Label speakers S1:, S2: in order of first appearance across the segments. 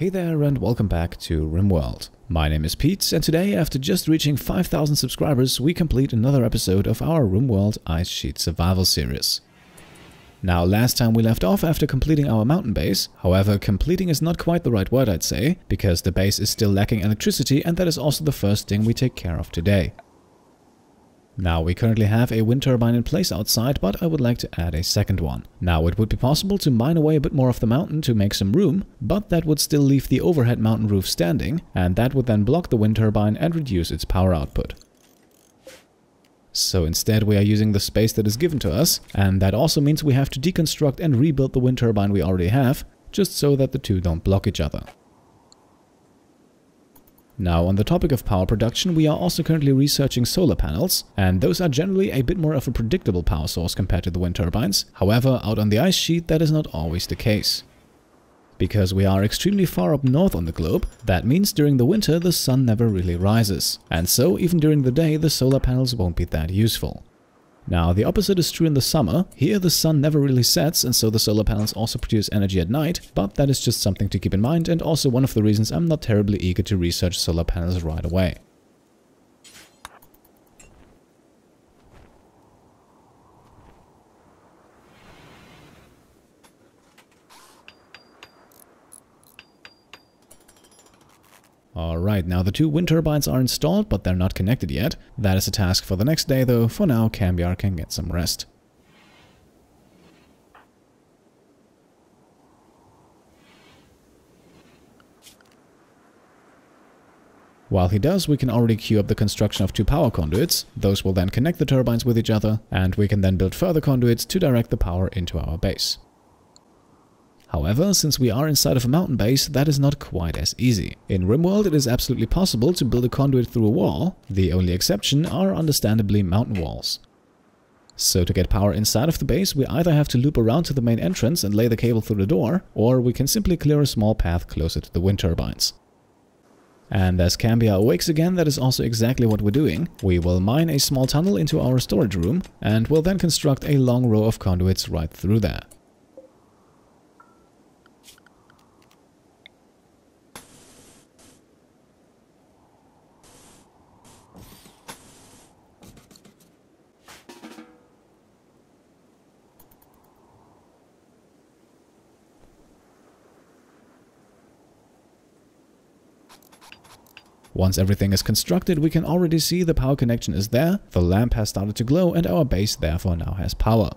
S1: Hey there and welcome back to Rimworld. My name is Pete, and today, after just reaching 5,000 subscribers, we complete another episode of our Rimworld Ice Sheet Survival series. Now, last time we left off after completing our mountain base. However, completing is not quite the right word, I'd say, because the base is still lacking electricity, and that is also the first thing we take care of today. Now, we currently have a wind turbine in place outside, but I would like to add a second one. Now, it would be possible to mine away a bit more of the mountain to make some room, but that would still leave the overhead mountain roof standing, and that would then block the wind turbine and reduce its power output. So instead we are using the space that is given to us, and that also means we have to deconstruct and rebuild the wind turbine we already have, just so that the two don't block each other. Now, on the topic of power production, we are also currently researching solar panels, and those are generally a bit more of a predictable power source compared to the wind turbines. However, out on the ice sheet, that is not always the case. Because we are extremely far up north on the globe, that means during the winter the sun never really rises, and so even during the day the solar panels won't be that useful. Now, the opposite is true in the summer. Here the sun never really sets, and so the solar panels also produce energy at night, but that is just something to keep in mind, and also one of the reasons I'm not terribly eager to research solar panels right away. Alright, now the two wind turbines are installed, but they're not connected yet. That is a task for the next day, though. For now, Cambiar can get some rest. While he does, we can already queue up the construction of two power conduits. Those will then connect the turbines with each other, and we can then build further conduits to direct the power into our base. However, since we are inside of a mountain base, that is not quite as easy. In Rimworld, it is absolutely possible to build a conduit through a wall. The only exception are understandably mountain walls. So to get power inside of the base, we either have to loop around to the main entrance and lay the cable through the door, or we can simply clear a small path closer to the wind turbines. And as Cambiar awakes again, that is also exactly what we're doing. We will mine a small tunnel into our storage room, and we'll then construct a long row of conduits right through there. Once everything is constructed, we can already see the power connection is there, the lamp has started to glow, and our base therefore now has power.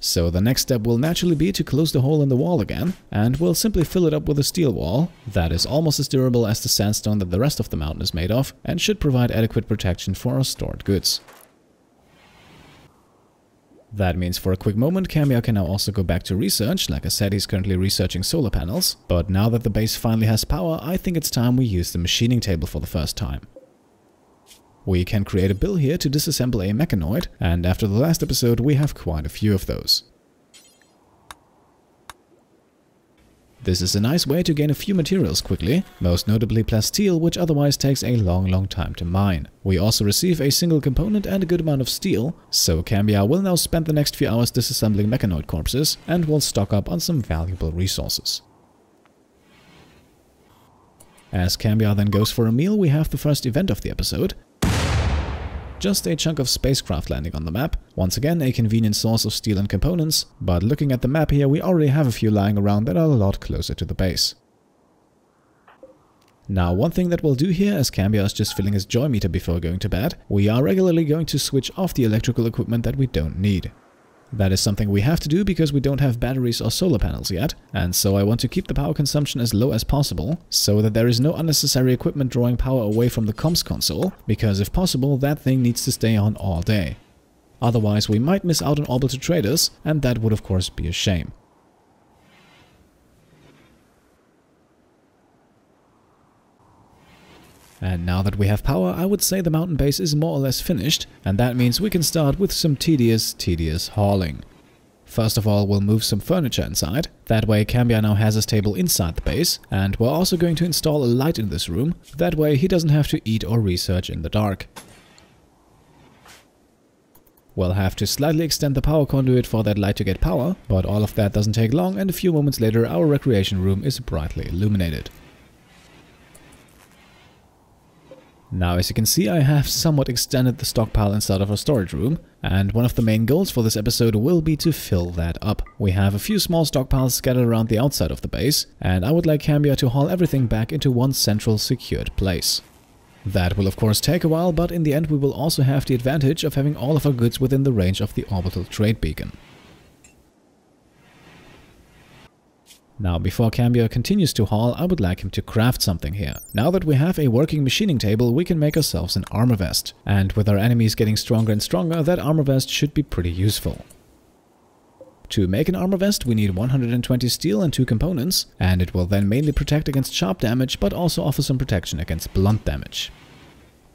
S1: So the next step will naturally be to close the hole in the wall again, and we'll simply fill it up with a steel wall that is almost as durable as the sandstone that the rest of the mountain is made of, and should provide adequate protection for our stored goods. That means for a quick moment, Cambiar can now also go back to research. Like I said, he's currently researching solar panels. But now that the base finally has power, I think it's time we use the machining table for the first time. We can create a bill here to disassemble a Mechanoid, and after the last episode we have quite a few of those. This is a nice way to gain a few materials quickly, most notably plasteel, which otherwise takes a long time to mine. We also receive a single component and a good amount of steel, so Cambiar will now spend the next few hours disassembling Mechanoid corpses, and will stock up on some valuable resources. As Cambiar then goes for a meal, we have the first event of the episode. Just a chunk of spacecraft landing on the map. Once again, a convenient source of steel and components, but looking at the map here, we already have a few lying around that are a lot closer to the base. Now, one thing that we'll do here, as Cambiar is just filling his joy meter before going to bed, we are regularly going to switch off the electrical equipment that we don't need. That is something we have to do because we don't have batteries or solar panels yet, and so I want to keep the power consumption as low as possible, so that there is no unnecessary equipment drawing power away from the comms console, because if possible that thing needs to stay on all day. Otherwise we might miss out on orbital traders, and that would of course be a shame. And now that we have power, I would say the mountain base is more or less finished, and that means we can start with some tedious hauling. First of all, we'll move some furniture inside. That way Cambiar now has his table inside the base, and we're also going to install a light in this room. That way he doesn't have to eat or research in the dark. We'll have to slightly extend the power conduit for that light to get power, but all of that doesn't take long, and a few moments later our recreation room is brightly illuminated. Now, as you can see, I have somewhat extended the stockpile inside of our storage room, and one of the main goals for this episode will be to fill that up. We have a few small stockpiles scattered around the outside of the base, and I would like Cambiar to haul everything back into one central secured place. That will of course take a while, but in the end we will also have the advantage of having all of our goods within the range of the orbital trade beacon. Now, before Cambiar continues to haul, I would like him to craft something here. Now that we have a working machining table, we can make ourselves an armor vest. And with our enemies getting stronger and stronger, that armor vest should be pretty useful. To make an armor vest, we need 120 steel and 2 components, and it will then mainly protect against sharp damage, but also offer some protection against blunt damage.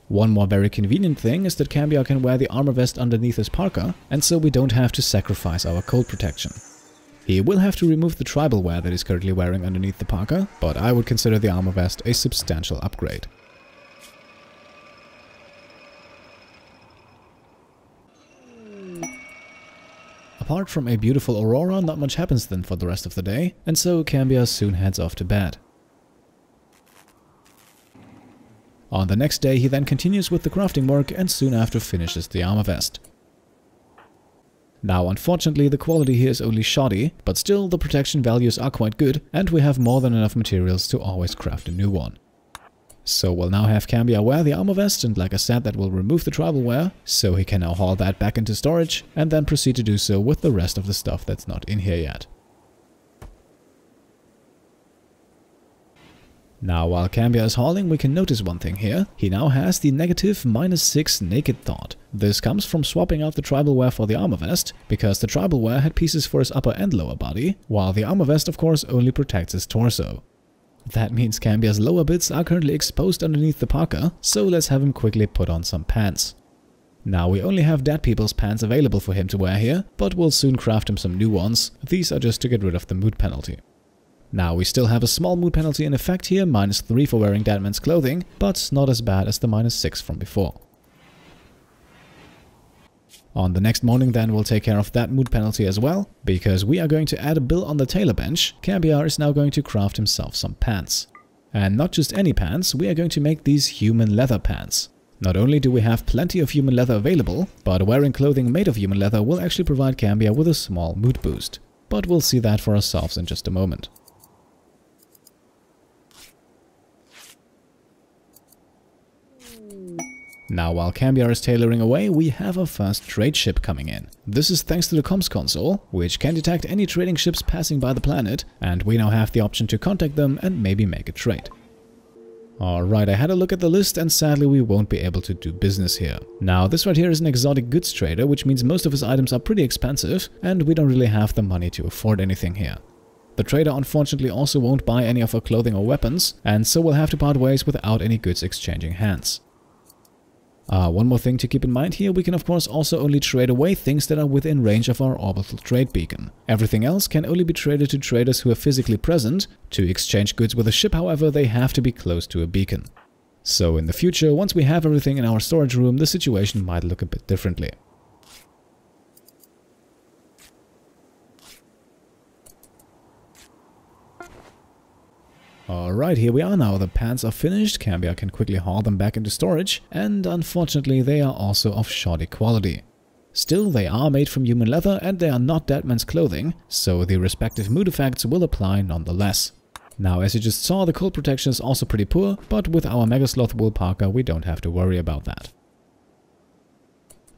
S1: One more very convenient thing is that Cambiar can wear the armor vest underneath his parka, and so we don't have to sacrifice our cold protection. He will have to remove the tribal wear that he's currently wearing underneath the parka, but I would consider the armor vest a substantial upgrade. Apart from a beautiful aurora, not much happens then for the rest of the day, and so Cambiar soon heads off to bed. On the next day he then continues with the crafting work and soon after finishes the armor vest. Now, unfortunately, the quality here is only shoddy, but still the protection values are quite good, and we have more than enough materials to always craft a new one. So we'll now have Cambiar wear the armor vest, and like I said, that will remove the tribal wear, so he can now haul that back into storage, and then proceed to do so with the rest of the stuff that's not in here yet. Now, while Cambiar is hauling, we can notice one thing here. He now has the negative -6 naked thought. This comes from swapping out the tribal wear for the armor vest, because the tribal wear had pieces for his upper and lower body, while the armor vest of course only protects his torso. That means Cambiar's lower bits are currently exposed underneath the parka, so let's have him quickly put on some pants. Now, we only have dead people's pants available for him to wear here, but we'll soon craft him some new ones. These are just to get rid of the mood penalty. Now, we still have a small mood penalty in effect here, -3 for wearing dead man's clothing, but not as bad as the -6 from before. On the next morning then we'll take care of that mood penalty as well, because we are going to add a bill on the tailor bench. Cambiar is now going to craft himself some pants. And not just any pants, we are going to make these human leather pants. Not only do we have plenty of human leather available, but wearing clothing made of human leather will actually provide Cambiar with a small mood boost. But we'll see that for ourselves in just a moment. Now, while Cambiar is tailoring away, we have our first trade ship coming in. This is thanks to the comms console, which can detect any trading ships passing by the planet, and we now have the option to contact them and maybe make a trade. Alright, I had a look at the list and sadly we won't be able to do business here. Now, this right here is an exotic goods trader, which means most of his items are pretty expensive, and we don't really have the money to afford anything here. The trader unfortunately also won't buy any of our clothing or weapons, and so we'll have to part ways without any goods exchanging hands. One more thing to keep in mind here, we can of course also only trade away things that are within range of our orbital trade beacon. Everything else can only be traded to traders who are physically present. To exchange goods with a ship, however, they have to be close to a beacon. So in the future, once we have everything in our storage room, the situation might look a bit differently. Alright, here we are now. The pants are finished. Cambiar can quickly haul them back into storage, and unfortunately they are also of shoddy quality. Still, they are made from human leather and they are not dead man's clothing, so the respective mood effects will apply nonetheless. Now, as you just saw, the cold protection is also pretty poor, but with our Mega Sloth wool parka we don't have to worry about that.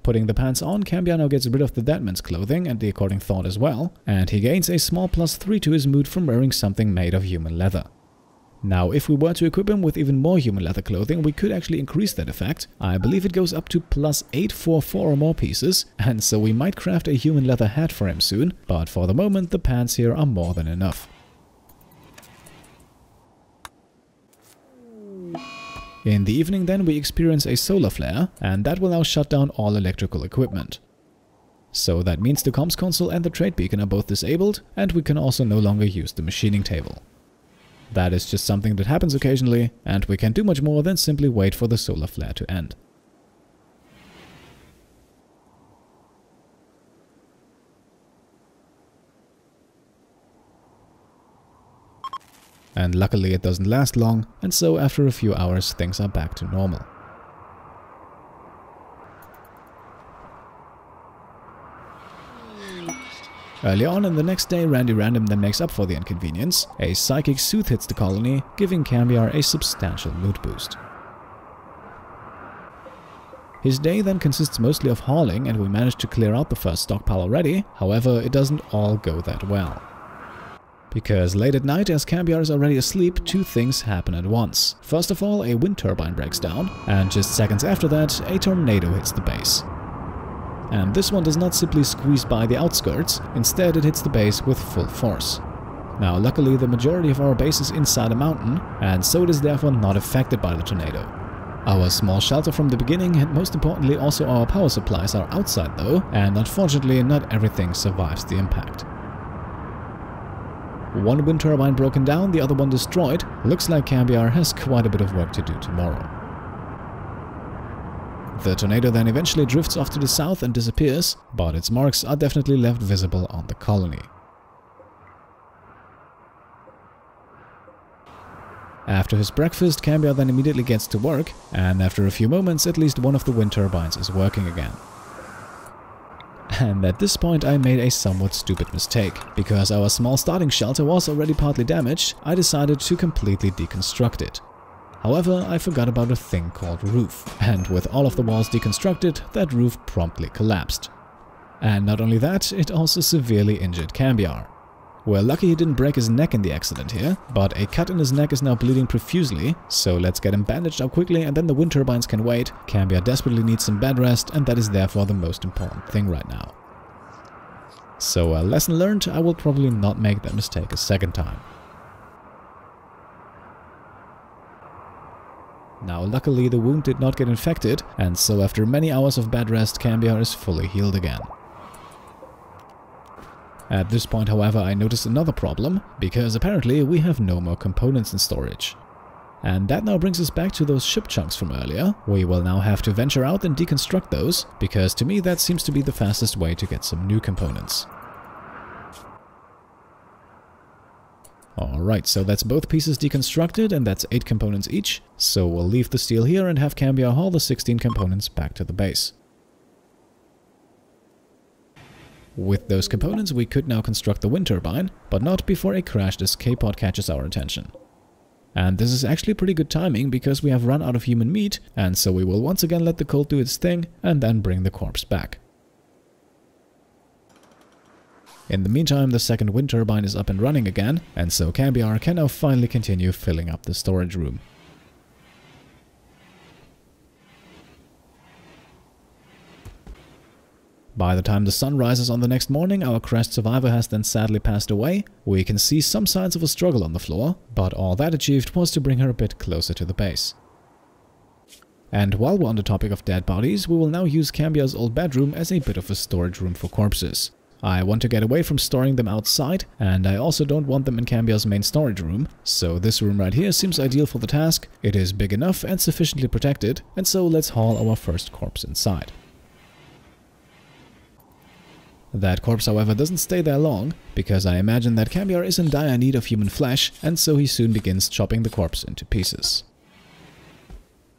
S1: Putting the pants on, Cambiar now gets rid of the dead man's clothing and the according thought as well, and he gains a small +3 to his mood from wearing something made of human leather. Now, if we were to equip him with even more human leather clothing, we could actually increase that effect. I believe it goes up to +8 for 4 or more pieces, and so we might craft a human leather hat for him soon, but for the moment the pants here are more than enough. In the evening then we experience a solar flare, and that will now shut down all electrical equipment. So that means the comms console and the trade beacon are both disabled, and we can also no longer use the machining table. That is just something that happens occasionally, and we can't do much more than simply wait for the solar flare to end. and luckily it doesn't last long, and so after a few hours things are back to normal. Early on in the next day, Randy Random then makes up for the inconvenience. A psychic soothe hits the colony, giving Cambiar a substantial mood boost. His day then consists mostly of hauling, and we managed to clear out the first stockpile already. However, it doesn't all go that well. Because late at night, as Cambiar is already asleep, two things happen at once. First of all, a wind turbine breaks down, and just seconds after that, a tornado hits the base. And this one does not simply squeeze by the outskirts, instead it hits the base with full force. Now luckily the majority of our base is inside a mountain, and so it is therefore not affected by the tornado. Our small shelter from the beginning, and most importantly also our power supplies, are outside though, and unfortunately not everything survives the impact. One wind turbine broken down, the other one destroyed. Looks like Cambiar has quite a bit of work to do tomorrow. The tornado then eventually drifts off to the south and disappears, but its marks are definitely left visible on the colony. After his breakfast, Cambiar then immediately gets to work, and after a few moments at least one of the wind turbines is working again. And at this point I made a somewhat stupid mistake. Because our small starting shelter was already partly damaged, I decided to completely deconstruct it. However, I forgot about a thing called roof, and with all of the walls deconstructed, that roof promptly collapsed. And not only that, it also severely injured Cambiar. We're lucky he didn't break his neck in the accident here, but a cut in his neck is now bleeding profusely, so let's get him bandaged up quickly and then the wind turbines can wait. Cambiar desperately needs some bed rest, and that is therefore the most important thing right now. So lesson learned, I will probably not make that mistake a second time. Now luckily the wound did not get infected, and so after many hours of bed rest, Cambiar is fully healed again. At this point, however, I noticed another problem, because apparently we have no more components in storage. And that now brings us back to those ship chunks from earlier. We will now have to venture out and deconstruct those, because to me that seems to be the fastest way to get some new components. Alright, so that's both pieces deconstructed, and that's 8 components each. So we'll leave the steel here and have Cambiar haul the 16 components back to the base. With those components we could now construct the wind turbine, but not before a crashed escape pod catches our attention. And this is actually pretty good timing, because we have run out of human meat, and so we will once again let the cold do its thing, and then bring the corpse back. In the meantime, the second wind turbine is up and running again, and so Cambiar can now finally continue filling up the storage room. By the time the sun rises on the next morning, our crashed survivor has then sadly passed away. We can see some signs of a struggle on the floor, but all that achieved was to bring her a bit closer to the base. And while we're on the topic of dead bodies, we will now use Cambiar's old bedroom as a bit of a storage room for corpses. I want to get away from storing them outside, and I also don't want them in Cambiar's main storage room, so this room right here seems ideal for the task. It is big enough and sufficiently protected, and so let's haul our first corpse inside. That corpse, however, doesn't stay there long, because I imagine that Cambiar is in dire need of human flesh, and so he soon begins chopping the corpse into pieces.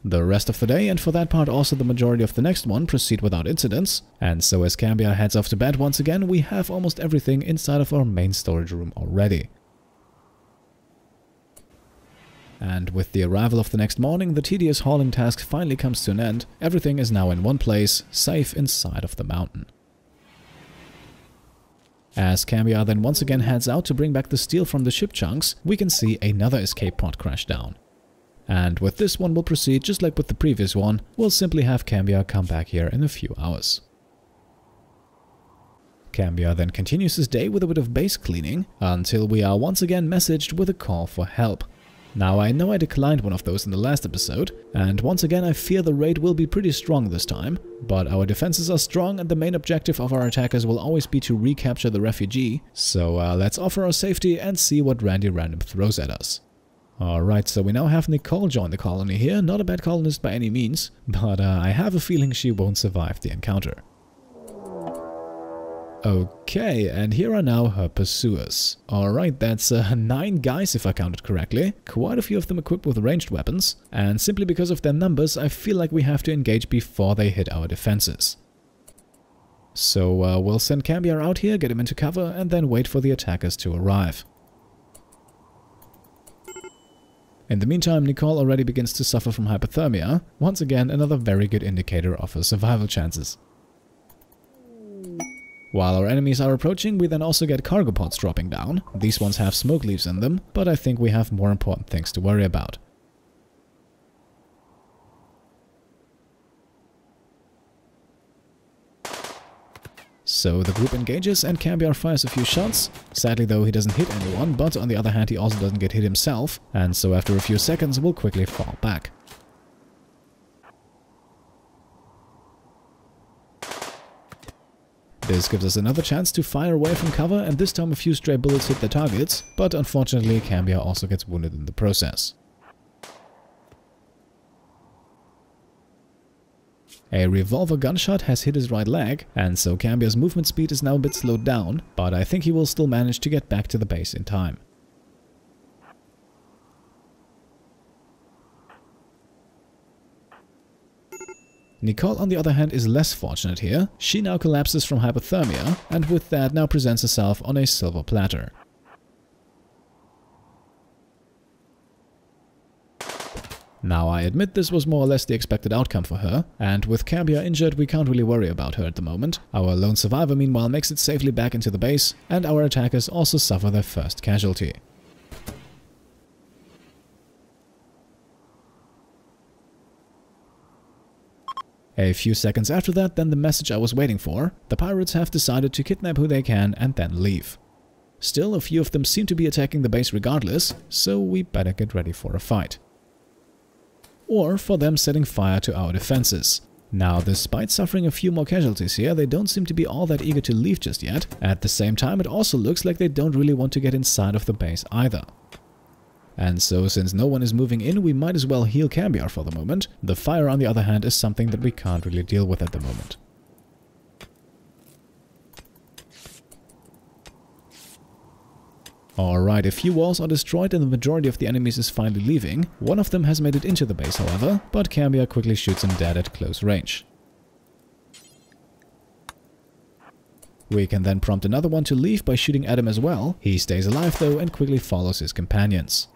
S1: The rest of the day, and for that part also the majority of the next one, proceed without incidents, and so as Cambiar heads off to bed once again, we have almost everything inside of our main storage room already. And with the arrival of the next morning, the tedious hauling task finally comes to an end. Everything is now in one place, safe inside of the mountain. As Cambiar then once again heads out to bring back the steel from the ship chunks, we can see another escape pod crash down. And with this one we'll proceed just like with the previous one. We'll simply have Cambiar come back here in a few hours. Cambiar then continues his day with a bit of base cleaning, until we are once again messaged with a call for help. Now I know I declined one of those in the last episode, and once again I fear the raid will be pretty strong this time, but our defenses are strong and the main objective of our attackers will always be to recapture the refugee, so let's offer our safety and see what Randy Random throws at us. Alright, so we now have Nicole join the colony here, not a bad colonist by any means, but I have a feeling she won't survive the encounter. Okay, and here are now her pursuers. Alright, that's 9 guys if I counted correctly. Quite a few of them equipped with ranged weapons. And simply because of their numbers, I feel like we have to engage before they hit our defenses. So we'll send Cambiar out here, get him into cover, and then wait for the attackers to arrive. In the meantime, Nicole already begins to suffer from hypothermia. Once again, another very good indicator of her survival chances. While our enemies are approaching, we then also get cargo pods dropping down. These ones have smoke leaves in them, but I think we have more important things to worry about. So the group engages and Cambiar fires a few shots. Sadly though, he doesn't hit anyone, but on the other hand he also doesn't get hit himself, and so after a few seconds we'll quickly fall back. This gives us another chance to fire away from cover, and this time a few stray bullets hit the targets, but unfortunately Cambiar also gets wounded in the process. A revolver gunshot has hit his right leg, and so Cambiar's movement speed is now a bit slowed down, but I think he will still manage to get back to the base in time. Nicole, on the other hand, is less fortunate here. She now collapses from hypothermia, and with that now presents herself on a silver platter. Now, I admit this was more or less the expected outcome for her, and with Cambiar injured, we can't really worry about her at the moment. Our lone survivor, meanwhile, makes it safely back into the base, and our attackers also suffer their first casualty. A few seconds after that, then the message I was waiting for. The pirates have decided to kidnap who they can and then leave. Still, a few of them seem to be attacking the base regardless, so we better get ready for a fight. Or for them setting fire to our defenses. Now, despite suffering a few more casualties here, they don't seem to be all that eager to leave just yet. At the same time, it also looks like they don't really want to get inside of the base either. And so, since no one is moving in, we might as well heal Cambiar for the moment. The fire, on the other hand, is something that we can't really deal with at the moment. Alright, a few walls are destroyed and the majority of the enemies is finally leaving. One of them has made it into the base, however, but Cambiar quickly shoots him dead at close range. We can then prompt another one to leave by shooting at him as well. He stays alive though and quickly follows his companions.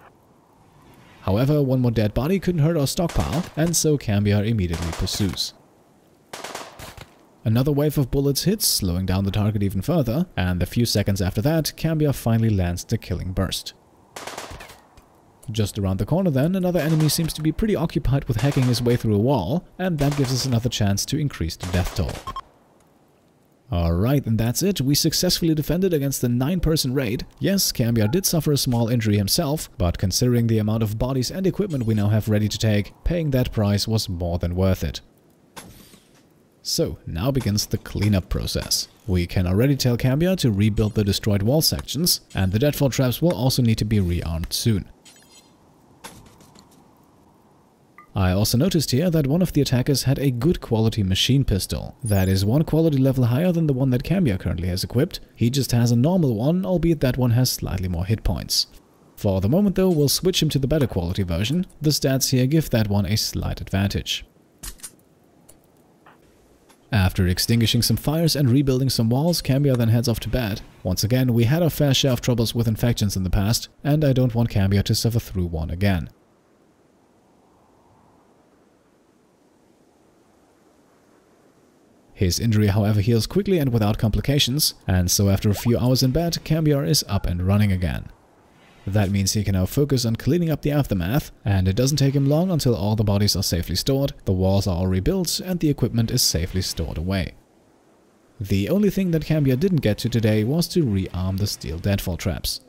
S1: However, one more dead body couldn't hurt our stockpile, and so Cambiar immediately pursues. Another wave of bullets hits, slowing down the target even further, and a few seconds after that, Cambiar finally lands the killing burst. Just around the corner then, another enemy seems to be pretty occupied with hacking his way through a wall, and that gives us another chance to increase the death toll. Alright, and that's it. We successfully defended against the 9-person raid. Yes, Cambiar did suffer a small injury himself, but considering the amount of bodies and equipment we now have ready to take, paying that price was more than worth it. So, now begins the cleanup process. We can already tell Cambiar to rebuild the destroyed wall sections, and the deadfall traps will also need to be rearmed soon. I also noticed here that one of the attackers had a good quality machine pistol. That is one quality level higher than the one that Cambiar currently has equipped. He just has a normal one, albeit that one has slightly more hit points. For the moment though, we'll switch him to the better quality version. The stats here give that one a slight advantage. After extinguishing some fires and rebuilding some walls, Cambiar then heads off to bed. Once again, we had our fair share of troubles with infections in the past, and I don't want Cambiar to suffer through one again. His injury, however, heals quickly and without complications, and so after a few hours in bed, Cambiar is up and running again. That means he can now focus on cleaning up the aftermath, and it doesn't take him long until all the bodies are safely stored, the walls are all rebuilt, and the equipment is safely stored away. The only thing that Cambiar didn't get to today was to rearm the steel deadfall traps.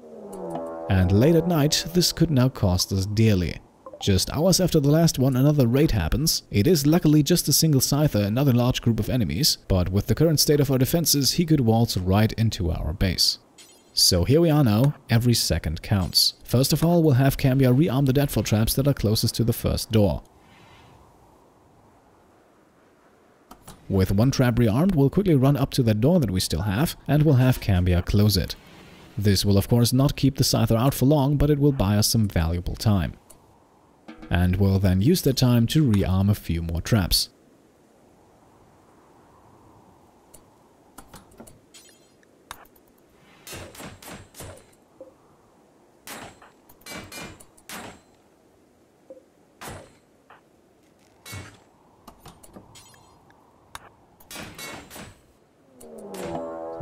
S1: And late at night, this could now cost us dearly. Just hours after the last one, another raid happens. It is luckily just a single Scyther and not a large group of enemies, but with the current state of our defenses, he could waltz right into our base. So here we are now, every second counts. First of all, we'll have Cambiar rearm the deadfall traps that are closest to the first door. With one trap rearmed, we'll quickly run up to that door that we still have, and we'll have Cambiar close it. This will of course not keep the Scyther out for long, but it will buy us some valuable time. And we'll then use that time to rearm a few more traps.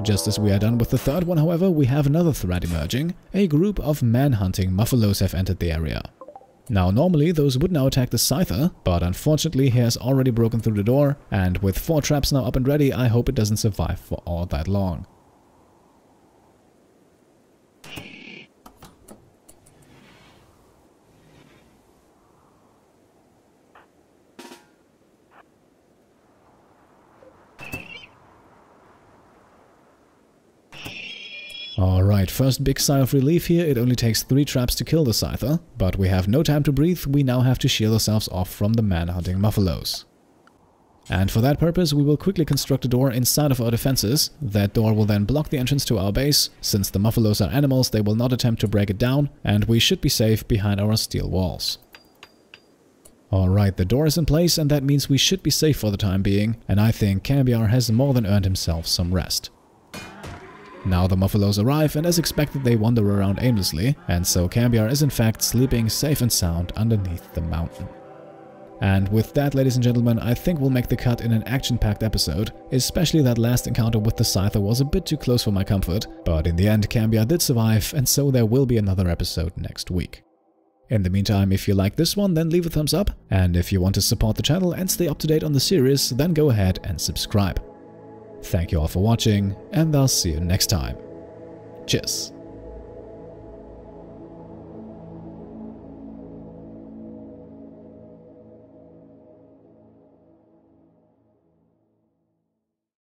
S1: Just as we are done with the third one, however, we have another threat emerging. A group of man-hunting muffalos have entered the area. Now, normally those would now attack the Scyther, but unfortunately he has already broken through the door, and with 4 traps now up and ready, I hope it doesn't survive for all that long. Alright, first big sigh of relief here. It only takes 3 traps to kill the Scyther, but we have no time to breathe. We now have to shield ourselves off from the man-hunting muffalos. And for that purpose, we will quickly construct a door inside of our defenses. That door will then block the entrance to our base. Since the muffalos are animals, they will not attempt to break it down, and we should be safe behind our steel walls. Alright, the door is in place, and that means we should be safe for the time being, and I think Cambiar has more than earned himself some rest. Now the muffalos arrive, and as expected they wander around aimlessly, and so Cambiar is in fact sleeping safe and sound underneath the mountain. And with that, ladies and gentlemen, I think we'll make the cut in an action-packed episode. Especially that last encounter with the Scyther was a bit too close for my comfort, but in the end Cambiar did survive, and so there will be another episode next week. In the meantime, if you like this one, then leave a thumbs up, and if you want to support the channel and stay up to date on the series, then go ahead and subscribe. Thank you all for watching, and I'll see you next time. Cheers.